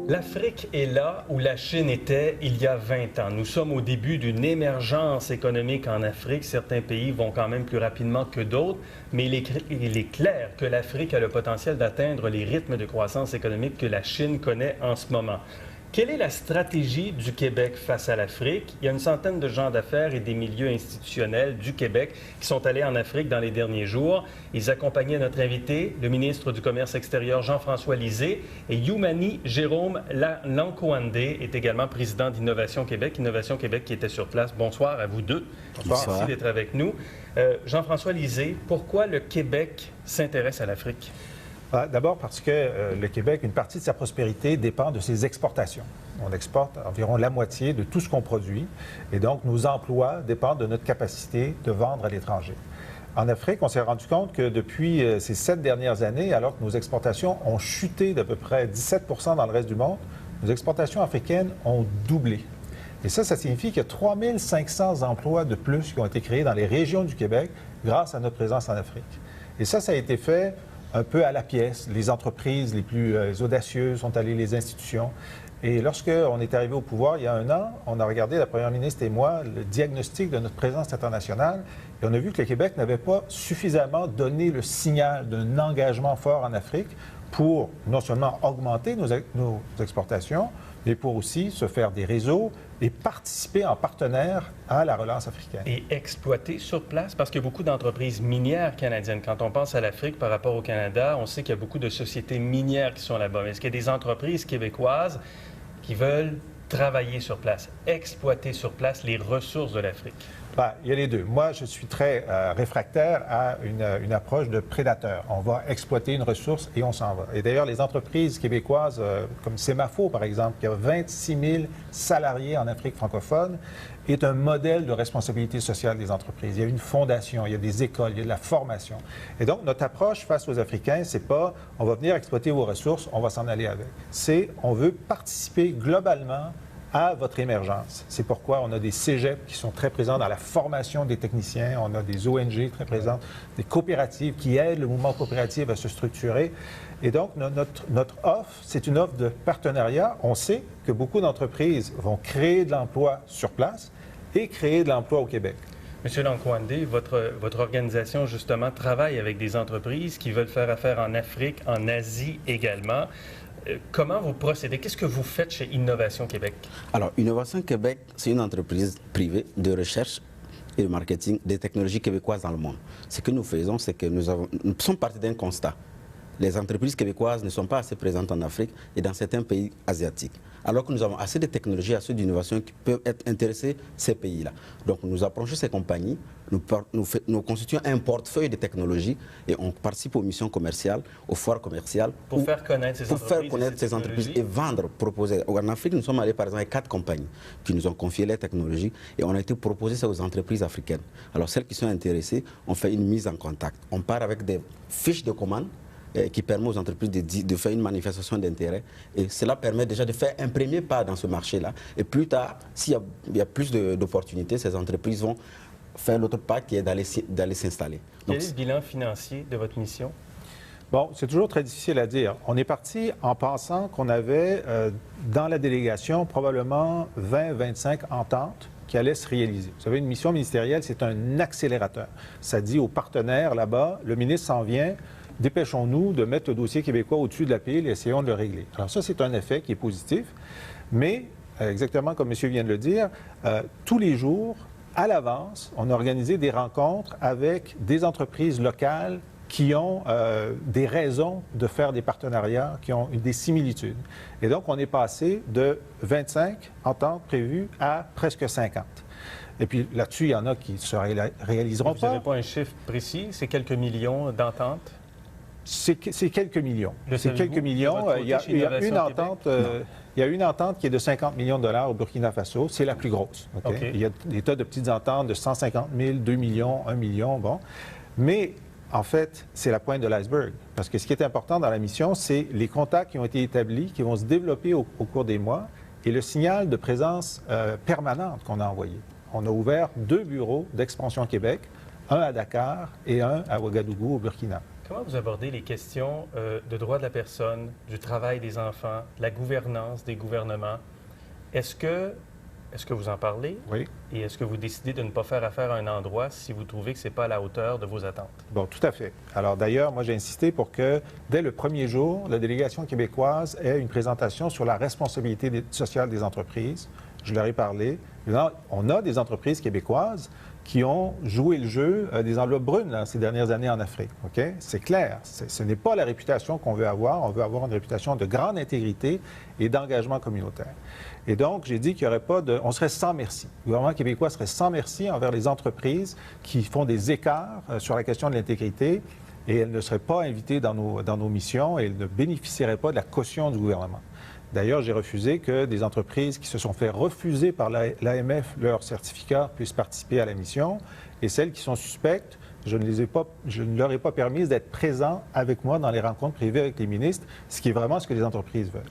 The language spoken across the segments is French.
L'Afrique est là où la Chine était il y a 20 ans. Nous sommes au début d'une émergence économique en Afrique. Certains pays vont quand même plus rapidement que d'autres, mais il est clair que l'Afrique a le potentiel d'atteindre les rythmes de croissance économique que la Chine connaît en ce moment. Quelle est la stratégie du Québec face à l'Afrique? Il y a une centaine de gens d'affaires et des milieux institutionnels du Québec qui sont allés en Afrique dans les derniers jours. Ils accompagnaient notre invité, le ministre du Commerce extérieur Jean-François Lisée, et Youmani Jérôme Lankoandé est également président d'Innovation Québec. Innovation Québec qui était sur place. Bonsoir à vous deux. Bonsoir. Merci d'être avec nous. Jean-François Lisée, pourquoi le Québec s'intéresse à l'Afrique? D'abord parce que le Québec, une partie de sa prospérité dépend de ses exportations. On exporte environ la moitié de tout ce qu'on produit et donc nos emplois dépendent de notre capacité de vendre à l'étranger. En Afrique, on s'est rendu compte que depuis ces 7 dernières années, alors que nos exportations ont chuté d'à peu près 17 % dans le reste du monde, nos exportations africaines ont doublé. Et ça signifie qu'il y a 3 500 emplois de plus qui ont été créés dans les régions du Québec grâce à notre présence en Afrique. Et ça a été fait un peu à la pièce. Les entreprises les plus audacieuses sont allées, les institutions. Et lorsqu'on est arrivé au pouvoir, il y a 1 an, on a regardé, la première ministre et moi, le diagnostic de notre présence internationale et on a vu que le Québec n'avait pas suffisamment donné le signal d'un engagement fort en Afrique pour non seulement augmenter nos exportations, mais pour aussi se faire des réseaux et participer en partenaire à la relance africaine. Et exploiter sur place, parce qu'il y a beaucoup d'entreprises minières canadiennes. Quand on pense à l'Afrique par rapport au Canada, on sait qu'il y a beaucoup de sociétés minières qui sont là-bas. Mais est-ce qu'il y a des entreprises québécoises qui veulent travailler sur place, exploiter sur place les ressources de l'Afrique? Il y a les deux. Moi, je suis très réfractaire à une approche de prédateur. On va exploiter une ressource et on s'en va. Et d'ailleurs, les entreprises québécoises, comme Semafo, par exemple, qui a 26 000 salariés en Afrique francophone, est un modèle de responsabilité sociale des entreprises. Il y a une fondation, il y a des écoles, il y a de la formation. Et donc, notre approche face aux Africains, c'est pas on va venir exploiter vos ressources, on va s'en aller avec. C'est on veut participer globalement à votre émergence. C'est pourquoi on a des cégeps qui sont très présents dans la formation des techniciens, on a des ONG très présentes, des coopératives qui aident le mouvement coopératif à se structurer. Et donc, notre offre, c'est une offre de partenariat. On sait que beaucoup d'entreprises vont créer de l'emploi sur place et créer de l'emploi au Québec. Monsieur Lankoandé, votre organisation, justement, travaille avec des entreprises qui veulent faire affaire en Afrique, en Asie également. Comment vous procédez? Qu'est-ce que vous faites chez Innovation Québec? Alors, Innovation Québec, c'est une entreprise privée de recherche et de marketing des technologies québécoises dans le monde. Ce que nous faisons, c'est que nous sommes partis d'un constat. Les entreprises québécoises ne sont pas assez présentes en Afrique et dans certains pays asiatiques. Alors que nous avons assez de technologies, assez d'innovations qui peuvent intéresser ces pays-là. Donc nous approchons ces compagnies, nous constituons un portefeuille de technologies et on participe aux missions commerciales, aux foires commerciales. Pour faire connaître ces entreprises et vendre, proposer. En Afrique, nous sommes allés par exemple avec 4 compagnies qui nous ont confié les technologies et on a été proposé ça aux entreprises africaines. Alors celles qui sont intéressées, on fait une mise en contact. On part avec des fiches de commande qui permet aux entreprises de faire une manifestation d'intérêt. Et cela permet déjà de faire un premier pas dans ce marché-là. Et plus tard, s'il y a plus d'opportunités, ces entreprises vont faire l'autre pas qui est d'aller s'installer. Quel est le bilan financier de votre mission? Bon, c'est toujours très difficile à dire. On est parti en pensant qu'on avait dans la délégation probablement 20-25 ententes qui allaient se réaliser. Vous savez, une mission ministérielle, c'est un accélérateur. Ça dit aux partenaires là-bas, le ministre s'en vient, dépêchons-nous de mettre le dossier québécois au-dessus de la pile et essayons de le régler. Alors ça, c'est un effet qui est positif, mais exactement comme M. vient de le dire, tous les jours, à l'avance, on a organisé des rencontres avec des entreprises locales qui ont des raisons de faire des partenariats, qui ont des similitudes. Et donc, on est passé de 25 ententes prévues à presque 50. Et puis là-dessus, il y en a qui ne se réaliseront pas. Vous n'avez pas un chiffre précis? C'est quelques millions d'ententes? C'est quelques millions. C'est quelques millions. Il y a une entente qui est de 50 millions de dollars au Burkina Faso. C'est la plus grosse. Okay? Il y a des tas de petites ententes de 150 000, 2 millions, 1 million. Bon. Mais en fait, c'est la pointe de l'iceberg. Parce que ce qui est important dans la mission, c'est les contacts qui ont été établis, qui vont se développer au cours des mois, et le signal de présence permanente qu'on a envoyé. On a ouvert 2 bureaux d'expansion Québec, un à Dakar et un à Ouagadougou, au Burkina. Comment vous abordez les questions de droits de la personne, du travail des enfants, la gouvernance des gouvernements? Est-ce que vous en parlez? Oui. Et est-ce que vous décidez de ne pas faire affaire à un endroit si vous trouvez que ce n'est pas à la hauteur de vos attentes? Bon, tout à fait. Alors d'ailleurs, moi j'ai insisté pour que, dès le premier jour, la délégation québécoise ait une présentation sur la responsabilité sociale des entreprises. Je leur ai parlé. On a des entreprises québécoises qui ont joué le jeu des enveloppes brunes là, ces dernières années en Afrique. OK? C'est clair. Ce n'est pas la réputation qu'on veut avoir. On veut avoir une réputation de grande intégrité et d'engagement communautaire. Et donc, j'ai dit qu'il n'y aurait pas de... On serait sans merci. Le gouvernement québécois serait sans merci envers les entreprises qui font des écarts sur la question de l'intégrité et elles ne seraient pas invitées dans nos missions et elles ne bénéficieraient pas de la caution du gouvernement. D'ailleurs, j'ai refusé que des entreprises qui se sont fait refuser par l'AMF leur certificat puissent participer à la mission. Et celles qui sont suspectes, je ne leur ai pas permis d'être présents avec moi dans les rencontres privées avec les ministres, ce qui est vraiment ce que les entreprises veulent.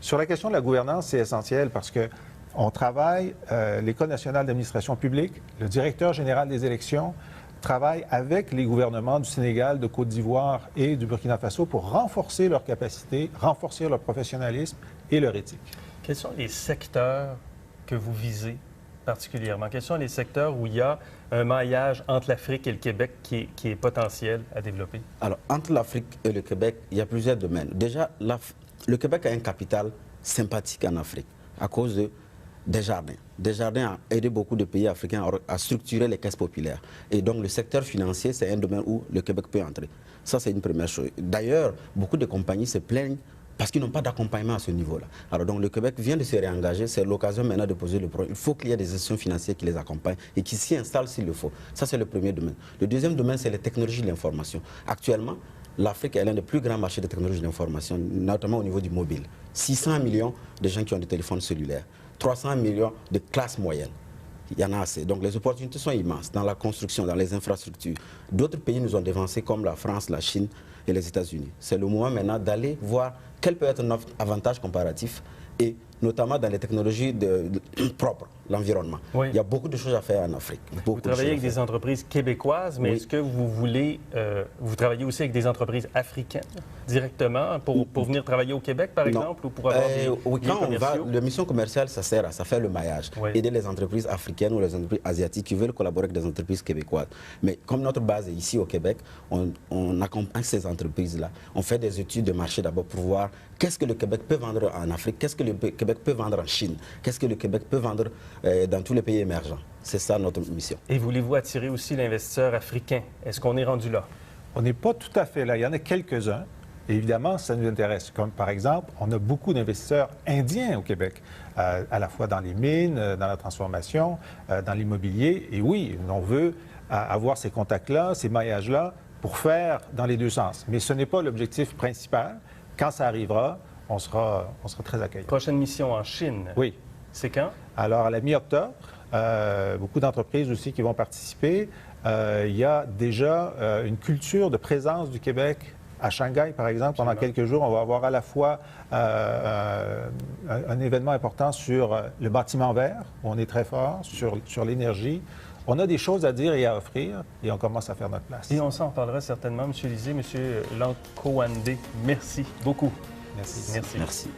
Sur la question de la gouvernance, c'est essentiel parce que on travaille, l'École nationale d'administration publique, le directeur général des élections, travaillent avec les gouvernements du Sénégal, de Côte d'Ivoire et du Burkina Faso pour renforcer leurs capacités, renforcer leur professionnalisme et leur éthique. Quels sont les secteurs que vous visez particulièrement? Quels sont les secteurs où il y a un maillage entre l'Afrique et le Québec qui est potentiel à développer? Alors, entre l'Afrique et le Québec, il y a plusieurs domaines. Déjà, le Québec a un capital sympathique en Afrique à cause de Desjardins. Desjardins a aidé beaucoup de pays africains à structurer les caisses populaires. Et donc, le secteur financier, c'est un domaine où le Québec peut entrer. Ça, c'est une première chose. D'ailleurs, beaucoup de compagnies se plaignent parce qu'ils n'ont pas d'accompagnement à ce niveau-là. Alors, donc, le Québec vient de se réengager. C'est l'occasion maintenant de poser le problème. Il faut qu'il y ait des institutions financières qui les accompagnent et qui s'y installent s'il le faut. Ça, c'est le premier domaine. Le deuxième domaine, c'est les technologies de l'information. Actuellement, l'Afrique est l'un des plus grands marchés de technologies de l'information, notamment au niveau du mobile. 600 millions de gens qui ont des téléphones cellulaires. 300 millions de classes moyennes. Il y en a assez. Donc les opportunités sont immenses dans la construction, dans les infrastructures. D'autres pays nous ont dévancés comme la France, la Chine et les États-Unis. C'est le moment maintenant d'aller voir quel peut être notre avantage comparatif et notamment dans les technologies propres, l'environnement. Oui. Il y a beaucoup de choses à faire en Afrique. Vous travaillez avec des entreprises québécoises, mais est-ce que vous voulez... vous travaillez aussi avec des entreprises africaines directement pour venir travailler au Québec, par exemple, ou pour avoir des oui, liens quand on va, commerciaux? la mission commerciale, ça sert à ça, faire le maillage. Oui. Aider les entreprises africaines ou les entreprises asiatiques qui veulent collaborer avec des entreprises québécoises. Mais comme notre base est ici au Québec, on accompagne ces entreprises-là. On fait des études de marché d'abord pour voir qu'est-ce que le Québec peut vendre en Afrique, qu'est-ce que le Québec peut vendre en Chine, qu'est-ce que le Québec peut vendre dans tous les pays émergents. C'est ça notre mission. Et voulez-vous attirer aussi l'investisseur africain? Est-ce qu'on est rendu là? On n'est pas tout à fait là. Il y en a quelques-uns. Et évidemment, ça nous intéresse. Comme par exemple, on a beaucoup d'investisseurs indiens au Québec, à la fois dans les mines, dans la transformation, dans l'immobilier. Et oui, on veut avoir ces contacts-là, ces maillages-là, pour faire dans les deux sens. Mais ce n'est pas l'objectif principal. Quand ça arrivera, on sera très accueillant. Prochaine mission en Chine. Oui. C'est quand? Alors, à la mi-octobre, beaucoup d'entreprises aussi qui vont participer. Il y a déjà une culture de présence du Québec à Shanghai, par exemple. Pendant quelques jours, on va avoir à la fois un événement important sur le bâtiment vert, où on est très fort, sur l'énergie. On a des choses à dire et à offrir, et on commence à faire notre place. Et on s'en reparlera certainement, M. Lisée, M. Lankowandé. Merci beaucoup. Merci. Merci. Merci.